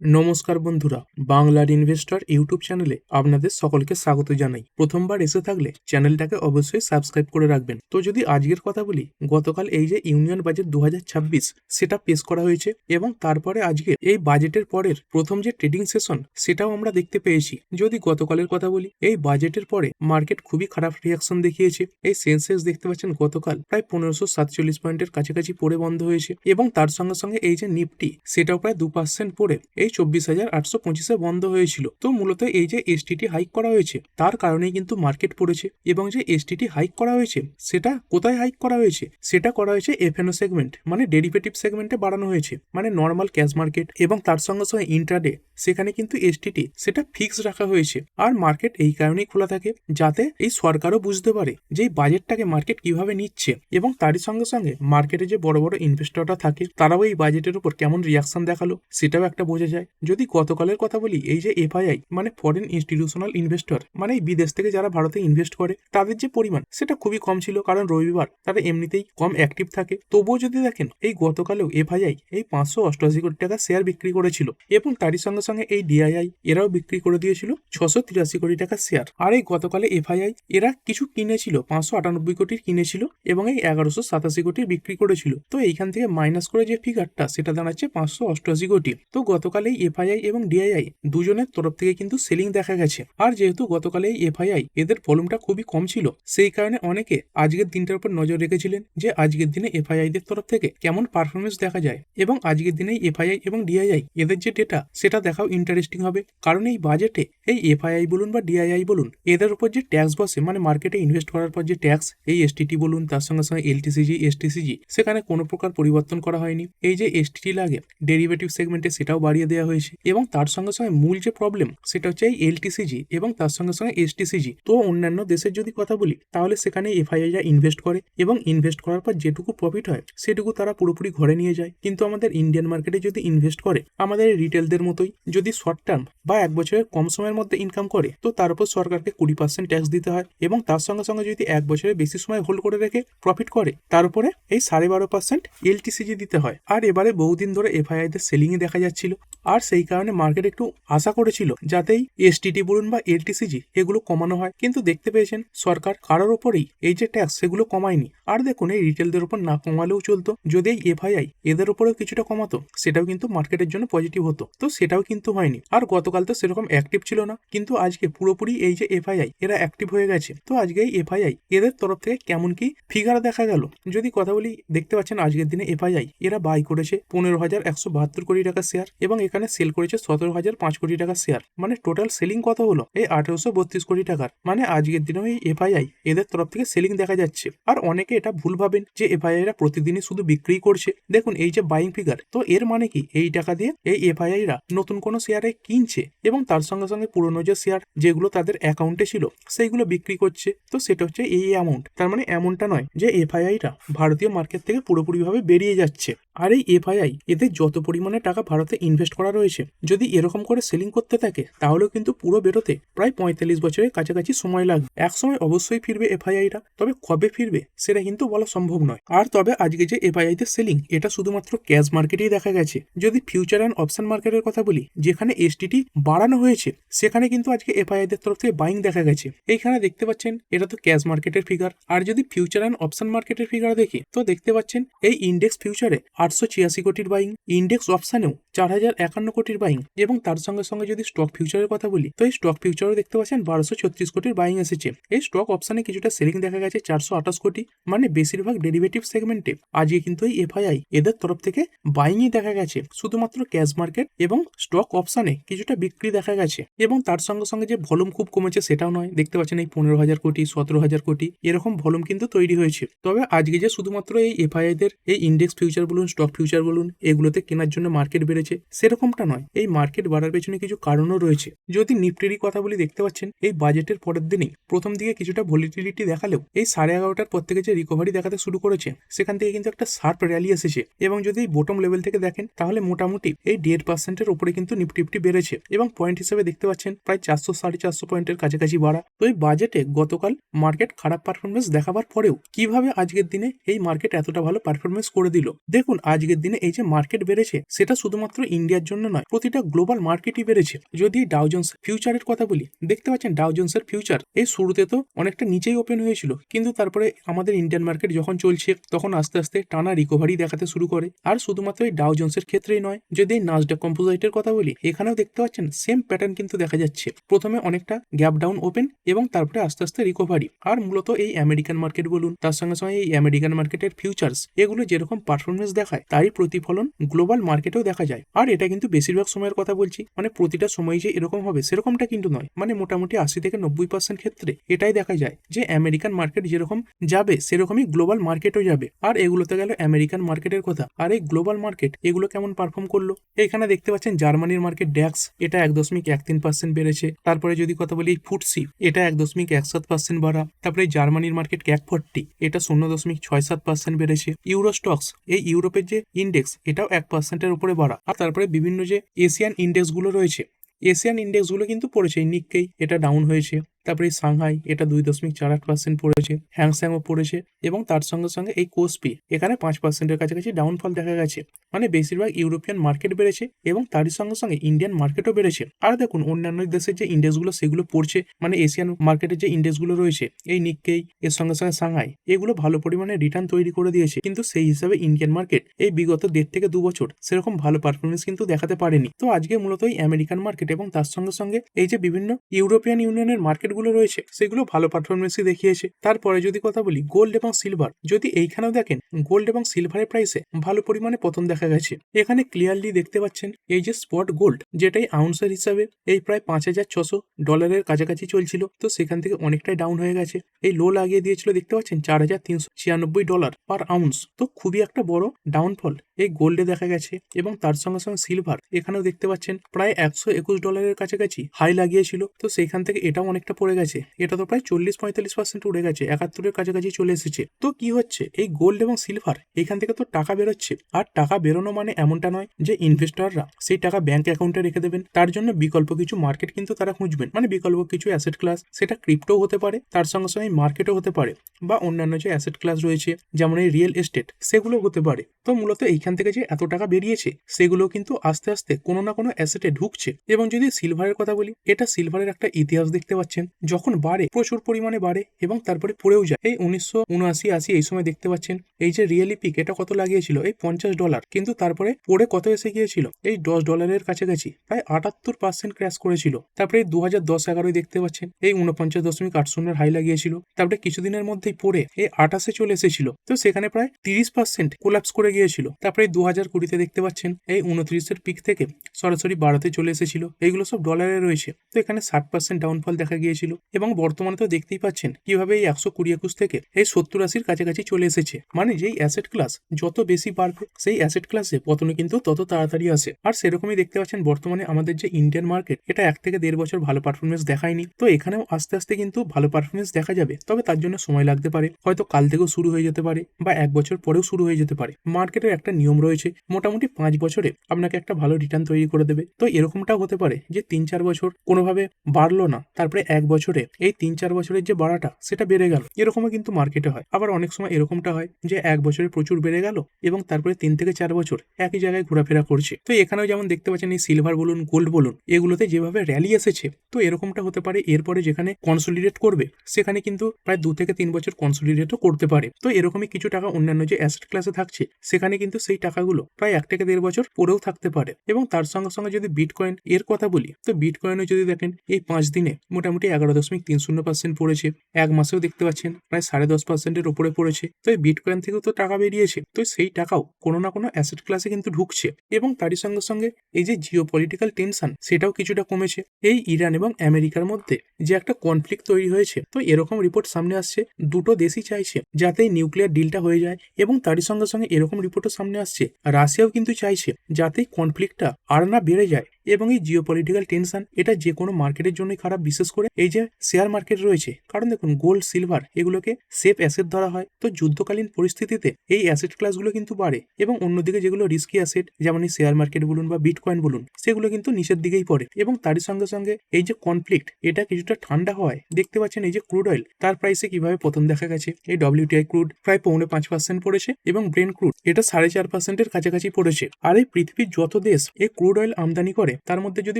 নমস্কার বন্ধুরা, বাংলার ইনভেস্টর ইউটিউব চ্যানেলে আপনাদের সকলকে স্বাগত জানাই। প্রথমবার এসে থাকলে চ্যানেলটাকে অবশ্যই সাবস্ক্রাইব করে রাখবেন। তো যদি আজকের কথা বলি, গতকাল এই যে ইউনিয়ন বাজেট 2026 সেটা পেশ করা হয়েছে এবং তারপরে আজকে এই বাজেটের পরের প্রথম যে ট্রেডিং সেশন সেটাও আমরা দেখতে পেয়েছি। যদি গতকালের কথা বলি, এই বাজেটের পরে মার্কেট খুবই খারাপ রিয়াকশন দেখিয়েছে। এই সেন্সেক্স দেখতে পাচ্ছেন গতকাল প্রায় 1547 পয়েন্টের কাছাকাছি পড়ে বন্ধ হয়েছে এবং তার সঙ্গে সঙ্গে এই যে নিফটি সেটাও প্রায় 2% পড়ে এই 24,825 বন্ধ হয়েছিল। তো মূলত এই যে এসটিটি হাইক করা হয়েছে তার কারণেই কিন্তু মার্কেট পড়েছে এবং যে এসটিটি হাইক করা হয়েছে সেটা কোথায় হাইক করা হয়েছে, সেটা করা হয়েছে এফএনও সেগমেন্ট মানে ডেরিভেটিভ সেগমেন্টে বাড়ানো হয়েছে, মানে নর্মাল ক্যাশ মার্কেট এবং তার সঙ্গে সঙ্গে ইন্ট্রাডে সেখানে কিন্তু এসটিটি সেটা ফিক্স রাখা হয়েছে। আর মার্কেট এই কারণেই খোলা থাকে যাতে এই সরকারও বুঝতে পারে যে এই বাজেটটাকে মার্কেট কিভাবে নিচ্ছে এবং তারই সঙ্গে সঙ্গে মার্কেটে যে বড় বড় ইনভেস্টররা থাকে তারাও এই বাজেটের উপর কেমন রিয়াকশন দেখালো সেটাও একটা বোঝা যায়। যদি গতকালের কথা বলি, এই যে এফআইআই মানে ফরেন ইনস্টিটিউশনাল ইনভেস্টর মানে এই বিদেশ থেকে যারা ভারতে ইনভেস্ট করে তাদের যে পরিমাণ সেটা খুবই কম ছিল, কারণ রবিবার তারা এমনিতেই কম অ্যাক্টিভ থাকে। তবুও যদি দেখেন এই গতকালেও এফআইআই এই 588 কোটি টাকা শেয়ার বিক্রি করেছিল এবং তারই সঙ্গে সঙ্গে এই ডিআইআই এরাও বিক্রি করে দিয়েছিল 683 কোটি টাকা শেয়ার। আর এই গতকালে এফআইআই এরা কিছু কিনেছিল 598 কোটির কিনেছিল এবং এই 1187 কোটির বিক্রি করেছিল। তো এইখান থেকে মাইনাস করে যে ফিগারটা সেটা দাঁড়াচ্ছে 588 কোটি। তো গতকালে এফআইআই এবং ডিআইআই দুজনের তরফ থেকে কিন্তু সেলিং দেখা গেছে। আর যেহেতু গতকালে এই এফআইআই এদের ভলিউমটা খুবই কম ছিল সেই কারণে অনেকে আজকের দিনটার উপর নজর রেখেছিলেন যে আজকের দিনে এফআইআই দের তরফ থেকে কেমন পারফরমেন্স দেখা যায় এবং আজকের দিনে এফআইআই এবং ডিআইআই এদের যে ডেটা সেটা দেখাও ইন্টারেস্টিং হবে, কারণ এই বাজেটে এই এফআইআই বলুন বা ডিআইআই বলুন এদের উপর যে ট্যাক্স বসে মানে মার্কেটে ইনভেস্ট করার পর যে ট্যাক্স এই এসটিটি বলুন তার সঙ্গে সঙ্গে এলটিসিজি এসটিসিজি সেখানে কোনো প্রকার পরিবর্তন করা হয়নি। এই যে এসটিটি লাগে ডেরিভেটিভ সেগমেন্টে সেটাও বাড়িয়ে দেওয়া হয়েছে এবং তার সঙ্গে সঙ্গে মূল যে প্রবলেম সেটা হচ্ছে এই এলটিসিজি এবং তার সঙ্গে সঙ্গে এসটিসিজি। তো অন্যান্য দেশের যদি কথা বলি তাহলে সেখানে এফআইআইরা ইনভেস্ট করে এবং ইনভেস্ট করার পর যেটুকু প্রফিট হয় সেটুকু তারা পুরোপুরি ঘরে নিয়ে যায়। কিন্তু আমাদের ইন্ডিয়ান মার্কেটে যদি ইনভেস্ট করে আমাদের রিটেলদের মতোই যদি শর্ট টার্ম বা এক বছরের কম সময়ের মধ্যে ইনকাম করে তো তার উপর সরকারকে 20% ট্যাক্স দিতে হয় এবং তার সঙ্গে সঙ্গে যদি এক বছরের বেশি সময় হোল্ড করে রেখে প্রফিট করে তার উপরে এই 12.5% এলটিসিজি দিতে হয়। আর এবারে বহুদিন ধরে এফআইআই দের সেলিং এ দেখা যাচ্ছিল আর সেই কারণে মার্কেট একটু আশা করেছিল যাতেই এসটিটি বলুন বা এলটিসিজি এগুলো কমানো হয়, কিন্তু দেখতে পেয়েছেন সরকার কারোর ওপরেই এই যে ট্যাক্স সেগুলো কমায়নি। আর দেখুন এই রিটেলদের উপর না কমালেও চলতো, যদি এই এফআইআই এদের উপরেও কিছুটা কমাতো সেটাও কিন্তু মার্কেটের জন্য পজিটিভ হতো। তো সেটাও কিন্তু হয়নি। আর গতকাল তো সেরকম অ্যাক্টিভ ছিল না, কিন্তু আজকে পুরোপুরি এই যে এফআইআই এরা অ্যাক্টিভ হয়ে গেছে। তো আজকে এই এফআইআই এদের তরফ থেকে কেমন কি ফিগার দেখা গেল যদি কথা বলি, দেখতে পাচ্ছেন আজকের দিনে এফআইআই এরা বাই করেছে 15,172 কোটি টাকা শেয়ার এবং এখানে সেল করেছে 17,005 কোটি টাকা শেয়ার, মানে টোটাল সেলিং কত হলো এই 1832 কোটি টাকার। মানে আজকের দিনেও এই এফআইআই এদের তরফ থেকে সেলিং দেখা যাচ্ছে। আর অনেকে এটা ভুল ভাবেন যে এফআইআইরা প্রতিদিনই শুধু বিক্রি করছে। দেখুন এই যে বাইং ফিগার, তো এর মানে কি এই টাকা দিয়ে এই এফআইআইরা নতুন কোনো শেয়ারে কিনছে এবং তার সঙ্গে সঙ্গে পুরনো যে শেয়ার যেগুলো তাদের অ্যাকাউন্টে ছিল সেইগুলো বিক্রি করছে। তো সেটা হচ্ছে এই অ্যামাউন্ট, তার মানে এমনটা নয় যে এফআইআইরা ভারতীয় মার্কেট থেকে পুরোপুরিভাবে বেরিয়ে যাচ্ছে। আর এই এফআইআই এদের যত পরিমাণে টাকা ভারতে ইনভেস্ট করা রয়েছে যদি এরকম করে সেলিং করতে থাকে তাহলেও কিন্তু পুরো বেরোতে প্রায় 45 বছরের কাছাকাছি সময় লাগবে। এক সময় অবশ্যই ফিরবে এফআইআইরা, তবে কবে ফিরবে সেটা কিন্তু বলা সম্ভব নয়। আর তবে আজকে যে এফআইআই দের সেলিং এটা শুধুমাত্র ক্যাশ মার্কেটেই দেখা গেছে। যদি ফিউচার অ্যান্ড অপশন মার্কেটের কথা বলি, যেখানে এসটিটি বাড়ানো হয়েছে সেখানে কিন্তু আজকে এফআইআই দের তরফ থেকে বাইং দেখা গেছে। এইখানে দেখতে পাচ্ছেন এটা তো ক্যাশ মার্কেটের ফিগার। আর যদি ফিউচার অ্যান্ড অপশন মার্কেটের ফিগার দেখি তো দেখতে পাচ্ছেন এই ইন্ডেক্স ফিউচারে 886 কোটির বাইং, ইন্ডেক্স অপশনেও 4,051 কোটির বাইং এবং তার সঙ্গে সঙ্গে যদি স্টক ফিউচারের কথা বলি তো এই স্টক ফিউচারও দেখতে পাচ্ছেন 1236 কোটির বাইং এসেছে। এই স্টক অপশনে কিছুটা সেলিং দেখা গেছে 428 কোটি, মানে বেশিরভাগ ডেরিভেটিভ সেগমেন্টে আজকে কিন্তু এই এফআইআই এদের তরফ থেকে বাইংই দেখা গেছে। শুধুমাত্র ক্যাশ মার্কেট এবং স্টক অপশনে কিছুটা বিক্রি দেখা গেছে এবং তার সঙ্গে সঙ্গে যে ভলিউম খুব কমেছে সেটাও নয়। দেখতে পাচ্ছেন এই 15,000 কোটি 17,000 কোটি এরকম ভলিউম কিন্তু তৈরি হয়েছে। তবে আজকে যে শুধুমাত্র এই এফআইআই দের এই ইন্ডেক্স ফিউচার বলুন স্টক ফিউচার বলুন এগুলোতে কেনার জন্য মার্কেট বেড়েছে সেরকমটা নয়, এই মার্কেট বাড়ার পেছনে কিছু কারণও রয়েছে। যদি নিফটিরই কথা বলি, দেখতে পাচ্ছেন এই বাজেটের পরের দিনই প্রথম দিকে কিছুটা ভলিটিলিটি দেখালেও এই 11:30টার পর থেকে যে রিকভারি দেখাতে শুরু করেছে সেখান থেকে কিন্তু একটা শার্প র্যালি এসেছে এবং যদি এই বটম লেভেল থেকে দেখেন তাহলে মোটামুটি এই 1.5%-এর উপরে কিন্তু নিফটি বেড়েছে এবং পয়েন্ট হিসেবে দেখতে পাচ্ছেন প্রায় 400-450 পয়েন্টের কাছাকাছি বাড়া। তো এই বাজেটে গতকাল মার্কেট খারাপ পারফরমেন্স দেখাবার পরেও কিভাবে আজকের দিনে এই মার্কেট এতটা ভালো পারফরমেন্স করে দিল। দেখুন আজকের দিনে এই যে মার্কেট বেড়েছে সেটা শুধুমাত্র শুধুমাত্র ইন্ডিয়ার জন্য নয়, প্রতিটা গ্লোবাল মার্কেটই বেড়েছে। যদি ডাও জোন্স ফিউচারের কথা বলি, দেখতে পাচ্ছেন ডাও জোন্সের ফিউচার এই শুরুতে তো অনেকটা নিচেই ওপেন হয়েছিল, কিন্তু তারপরে আমাদের ইন্ডিয়ান মার্কেট যখন চলছে তখন আস্তে আস্তে টানা রিকভারি দেখাতে শুরু করে। আর শুধুমাত্র এই ডাও জোন্সের ক্ষেত্রেই নয়, যদি এই নাসডাক কম্পোজিটের কথা বলি, এখানেও দেখতে পাচ্ছেন সেম প্যাটার্ন কিন্তু দেখা যাচ্ছে। প্রথমে অনেকটা গ্যাপ ডাউন ওপেন এবং তারপরে আস্তে আস্তে রিকভারি। আর মূলত এই আমেরিকান মার্কেট বলুন, তার সঙ্গে সঙ্গে এই আমেরিকান মার্কেটের ফিউচার্স, এগুলো যেরকম পারফরমেন্স দেখায় তারই প্রতিফলন গ্লোবাল মার্কেটেও দেখা যায়। আর এটা কিন্তু বেশিরভাগ সময়ের কথা বলছি, মানে প্রতিটা সময় যে এরকম হবে সেরকমটা কিন্তু নয়, মানে মোটামুটি 80 থেকে 90% ক্ষেত্রে এটাই দেখা যায় যে আমেরিকান মার্কেট যেরকম যাবে সেরকমই গ্লোবাল মার্কেটও যাবে। আর এগুলোতে গেল আমেরিকান মার্কেটের কথা। আর এই গ্লোবাল মার্কেট এগুলো কেমন পারফর্ম করলো, এখানে দেখতে পাচ্ছেন জার্মানির মার্কেট ড্যাক্স, এটা 1.13% বেড়েছে। তারপরে যদি কথা বলি ফুটসি, এটা 1.17% বাড়া। তারপরে জার্মানির মার্কেট ক্যাক 40, এটা 0.67% বেড়েছে। ইউরোস্টক্স, এই ইউরোপের যে ইন্ডেক্স, এটাও 1%-এর উপরে বাড়া। আর তারপরে বিভিন্ন যে এশিয়ান ইন্ডেক্স গুলো রয়েছে, এশিয়ান ইন্ডেক্স গুলো কিন্তু পড়েছে। নিক্কেই এটা ডাউন হয়েছে। তারপরে সাংহাই, এটা 2.48% পড়েছে। হ্যাংস্যাংও পড়েছে এবং তার সঙ্গে সঙ্গে এই কোসপি এখানে 5%-এর কাছাকাছি ডাউনফল দেখা গেছে। মানে বেশিরভাগ ইউরোপিয়ান মার্কেট বেড়েছে এবং তারই সঙ্গে সঙ্গে ইন্ডিয়ান মার্কেটও বেড়েছে। আর দেখুন অন্যান্য দেশের যে ইন্ডেক্সগুলো সেগুলো পড়ছে, মানে এশিয়ান মার্কেটের যে ইন্ডেক্সগুলো রয়েছে, এই নিক্কেই এর সঙ্গে সঙ্গে সাংহাই, এগুলো ভালো পরিমাণে রিটার্ন তৈরি করে দিয়েছে। কিন্তু সেই হিসাবে ইন্ডিয়ান মার্কেট এই বিগত 1.5 থেকে 2 বছর সেরকম ভালো পারফরমেন্স কিন্তু দেখাতে পারেনি। তো আজকে মূলত এই আমেরিকান মার্কেট এবং তার সঙ্গে সঙ্গে এই যে বিভিন্ন ইউরোপিয়ান ইউনিয়নের মার্কেট গুলো রয়েছে সেগুলো ভালো পারফরমেন্সই দেখিয়েছে। তারপরে যদি কথা বলি গোল্ড এবং সিলভার, যদি এইখানেও দেখেন গোল্ড এবং সিলভারের প্রাইসে ভালো পরিমাণে পতন দেখা গেছে। এখানে ক্লিয়ারলি দেখতে পাচ্ছেন এই যে স্পট গোল্ড, যেটাই আউন্সের হিসাবে এই প্রায় $5,600 কাছাকাছি চলছিল, তো সেখান থেকে অনেকটাই ডাউন হয়ে গেছে। এই লো লাগিয়ে দিয়েছিল, দেখতে পাচ্ছেন $4,396 পার আউন্স। তো খুবই একটা বড় ডাউনফল এই গোল্ডে দেখা গেছে। এবং তার সঙ্গে সঙ্গে সিলভার, এখানেও দেখতে পাচ্ছেন প্রায় $121 কাছাকাছি হাই লাগিয়েছিল, তো সেখান থেকে এটাও অনেকটা পড়ে গেছে। এটা তো প্রায় 40-45% উড়ে গেছে, 71-এর কাছাকাছি চলে এসেছে। তো কি হচ্ছে, এই গোল্ড এবং সিলভার এখান থেকে তো টাকা বেরোচ্ছে। আর টাকা বেরোনো মানে এমনটা নয় যে ইনভেস্টররা সেই টাকা ব্যাংক অ্যাকাউন্টে রেখে দেবেন। তার জন্য বিকল্প কিছু মার্কেট কিন্তু তারা খুঁজবেন, মানে বিকল্প কিছু অ্যাসেট ক্লাস, সেটা ক্রিপ্টো হতে পারে, তার সঙ্গে সঙ্গে মার্কেটও হতে পারে, বা অন্যান্য যে অ্যাসেট ক্লাস রয়েছে যেমন এই রিয়েল এস্টেট, সেগুলো হতে পারে। তো মূলত এইখান থেকে যে এত টাকা বেরিয়েছে সেগুলো কিন্তু আস্তে আস্তে কোনো না কোনো অ্যাসেটে ঢুকছে। এবং যদি সিলভারের কথা বলি, এটা সিলভারের একটা ইতিহাস দেখতে পাচ্ছেন, যখন বাড়ে প্রচুর পরিমাণে বাড়ে এবং তারপরে পড়েও যায়। এই 1979-80 এই সময় দেখতে পাচ্ছেন এই যে রিয়েলি পিক, এটা কত লাগিয়েছিল এই $50, কিন্তু তারপরে পড়ে কত এসে গিয়েছিল এই $10 কাছাকাছি, প্রায় 78% ক্র্যাশ করেছিল। তারপরে 2010-11 দেখতে পাচ্ছেন এই 49.80 হাই লাগিয়েছিল, তারপরে কিছুদিনের মধ্যেই পড়ে এই 28-এ চলে এসেছিল, তো সেখানে প্রায় 30% কোলাপস করে গিয়েছিল। তারপরে 2020-তে দেখতে পাচ্ছেন এই 29-এর পিক থেকে সরাসরি 12-তে চলে এসেছিল। এইগুলো সব ডলারে রয়েছে, তো এখানে 60% ডাউনফল দেখা গিয়েছিল। এবং বর্তমানে তো দেখতেই পাচ্ছেন কিভাবে এই 120-21 থেকে এই 70-80-র কাছাকাছি চলে এসেছে। মানে যেই অ্যাসেট ক্লাস যত বেশি বাড়বে সেই অ্যাসেট ক্লাসে পতন কিন্তু তত তাড়াতাড়ি আসে। আর সেরকমই দেখতে পাচ্ছেন বর্তমানে আমাদের যে ইন্ডিয়ান মার্কেট, এটা 1 থেকে 1.5 বছর ভালো পারফরমেন্স দেখায়নি, তো এখানেও আস্তে আস্তে কিন্তু ভালো পারফরমেন্স দেখা যাবে। তবে তার জন্য সময় লাগতে পারে, হয়তো কাল থেকেও শুরু হয়ে যেতে পারে বা 1 বছর পরেও শুরু হয়ে যেতে পারে। মার্কেটের একটা নিয়ম রয়েছে, মোটামুটি 5 বছরে আপনাকে একটা ভালো রিটার্ন তৈরি করে দেবে। তো এরকমটাও হতে পারে যে 3-4 বছর কোনোভাবে বাড়লো না, তারপরে 1 বছরে এই 3-4 বছরের যে বাড়াটা সেটা বেড়ে গেল, এরকমও কিন্তু মার্কেটে হয়। আবার অনেক সময় এরকমটা হয় যে 1 বছরে প্রচুর বেড়ে গেল এবং তারপরে 3 থেকে 4 বছর একই জায়গায় ঘোরাফেরা করছে। তো এখানেও যেমন দেখতে পাচ্ছেন এই সিলভার বলুন গোল্ড বলুন, এগুলোতে যেভাবে র্যালি এসেছে, তো এরকমটা হতে পারে এরপরে যেখানে কনসোলিডেট করবে সেখানে কিন্তু প্রায় 2 থেকে 3 বছর কনসোলিডেটও করতে পারে। তো এরকমই কিছু টাকা অন্যান্য যে অ্যাসেট ক্লাসে থাকছে সেখানে কিন্তু সেই টাকাগুলো প্রায় 1 থেকে 1.5 বছর পরেও থাকতে পারে। এবং তার সঙ্গে সঙ্গে যদি বিটকয়েন এর কথা বলি, তো বিটকয়েনও যদি দেখেন এই 5 দিনে মোটামুটি 11.30% পড়েছে। 1 মাসেও দেখতে পাচ্ছেন প্রায় 10.5%-এর উপরে পড়েছে। তো এই বিটকয়েন থেকেও তো টাকা বেরিয়েছে, তো সেই টাকাও কোনো না কোনো অ্যাসেট ক্লাসে কিন্তু ঢুকছে। এবং তারই সঙ্গে সঙ্গে এই যে জিও পলিটিক্যাল টেনশন, সেটাও কিছুটা কমেছে। এই ইরান এবং আমেরিকার মধ্যে যে একটা কনফ্লিক্ট তৈরি হয়েছে, তো এরকম রিপোর্ট সামনে আসছে দুটো দেশই চাইছে যাতে এই নিউক্লিয়ার ডিলটা হয়ে যায়। এবং তারই সঙ্গে সঙ্গে এরকম রিপোর্টও সামনে আসছে রাশিয়াও কিন্তু চাইছে যাতে কনফ্লিক্টটা আর না বেড়ে যায় এবং এই জিওপলিটিক্যাল টেনশন এটা যে কোনো মার্কেটের জন্যই খারাপ, বিশেষ করে এই যে শেয়ার মার্কেট রয়েছে। কারণ দেখুন, গোল্ড, সিলভার এগুলোকে সেফ অ্যাসেট ধরা হয়। তো যুদ্ধকালীন পরিস্থিতিতে এই অ্যাসেট ক্লাসগুলো কিন্তু বাড়ে, এবং অন্যদিকে যেগুলো রিস্কি অ্যাসেট যেমন এই শেয়ার মার্কেট বলুন বা বিটকয়েন বলুন, সেগুলো কিন্তু নিচের দিকেই পড়ে। এবং তারই সঙ্গে সঙ্গে এই যে কনফ্লিক্ট এটা কিছুটা ঠান্ডা হওয়ায় দেখতে পাচ্ছেন এই যে ক্রুড অয়েল তার প্রাইসে কিভাবে পতন দেখা গেছে। এই WTI ক্রুড প্রায় 4.5% পড়েছে, এবং ব্রেন্ট ক্রুড এটা 4.5%-এর কাছাকাছি পড়েছে। আর এই পৃথিবীর যত দেশ এই ক্রুড অয়েল আমদানি করে তার মধ্যে যদি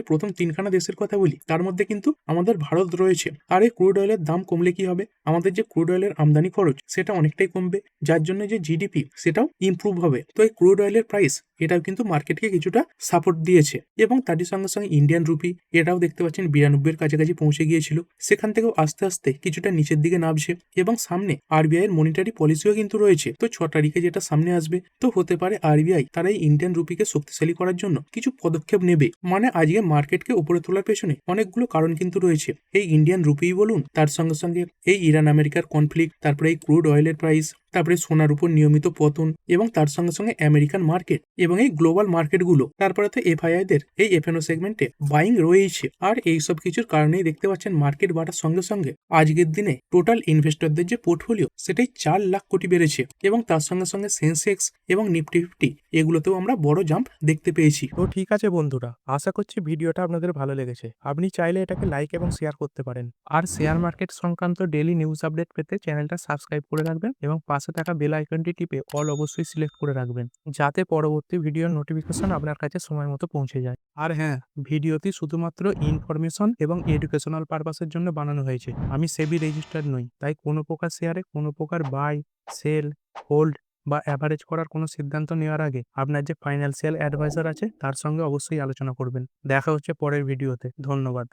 প্রথম 3খানা দেশের কথা বলি, তার মধ্যে কিন্তু আমাদের ভারত রয়েছে। আর এই ক্রুড অয়েলের দাম কমলে কি হবে, আমাদের যে ক্রুড অয়েলের আমদানি খরচ সেটা অনেকটাই কমবে, যার জন্য যে জিডিপি সেটাও ইমপ্রুভ হবে। তো এই ক্রুড অয়েলের প্রাইস এটাও কিন্তু মার্কেটকে কিছুটা সাপোর্ট দিয়েছে। এবং তারই সঙ্গে সঙ্গে ইন্ডিয়ান রুপি এটাও দেখতে পাচ্ছেন 92-এর কাছাকাছি পৌঁছে গিয়েছিল, সেখান থেকেও আস্তে আস্তে কিছুটা নিচের দিকে নামছে। এবং সামনে আরবিআই এর মনিটারি পলিসিও কিন্তু রয়েছে। তো 6 তারিখে যেটা সামনে আসবে, তো হতে পারে আরবিআই তারা এই ইন্ডিয়ান রুপিকে শক্তিশালী করার জন্য কিছু পদক্ষেপ নেবে। মানে আজকে মার্কেটকে উপরে তোলার পেছনে অনেকগুলো কারণ কিন্তু রয়েছে। এই ইন্ডিয়ান রুপি বলুন, তার সঙ্গে সঙ্গে এই ইরান আমেরিকার কনফ্লিক্ট, তারপরে এই ক্রুড অয়েলের প্রাইস, তারপরে সোনার উপর নিয়মিত পতন, এবং তার সঙ্গে সঙ্গে আমেরিকান মার্কেট এবং এই গ্লোবাল মার্কেটগুলো, তারপরে তো এফআইআইদের এই এফএনও সেগমেন্টে বাইং রয়েছে। আর এইসব কিছুর কারণেই দেখতে পাচ্ছেন মার্কেট বাড়ার সঙ্গে সঙ্গে আজকের দিনে টোটাল ইনভেস্টরদের যে পোর্টফোলিও সেটাই 4 লাখ কোটি বেড়েছে। এবং তার সঙ্গে সঙ্গে সেন্সেক্স এবং নিফটি 50 এগুলোতেও আমরা বড় জাম্প দেখতে পেয়েছি। তো ঠিক আছে বন্ধুরা, আশা করছি ভিডিওটা আপনাদের ভালো লেগেছে। আপনি চাইলে এটাকে লাইক এবং শেয়ার করতে পারেন। আর শেয়ার মার্কেট সংক্রান্ত ডেইলি নিউজ আপডেট পেতে চ্যানেলটা সাবস্ক্রাইব করে রাখবেন, এবং পাশে থাকা বেল আইকনটি টিপে অল অবশ্যই সিলেক্ট করে রাখবেন, যাতে পরবর্তী ভিডিওর নোটিফিকেশন আপনার কাছে সময় মতো পৌঁছে যায়। আর হ্যাঁ, ভিডিওটি শুধুমাত্র ইনফরমেশন এবং এডুকেশনাল পারপাসের জন্য বানানো হয়েছে। আমি সেবি রেজিস্টার্ড নই, তাই কোনো প্রকার শেয়ারে কোনো প্রকার বাই, সেল, হোল্ড বা অ্যাভারেজ করার কোনো সিদ্ধান্ত নেওয়ার আগে আপনার যে ফাইন্যান্সিয়াল অ্যাডভাইজার আছে তার সঙ্গে অবশ্যই আলোচনা করবেন। দেখা হচ্ছে পরের ভিডিওতে। ধন্যবাদ।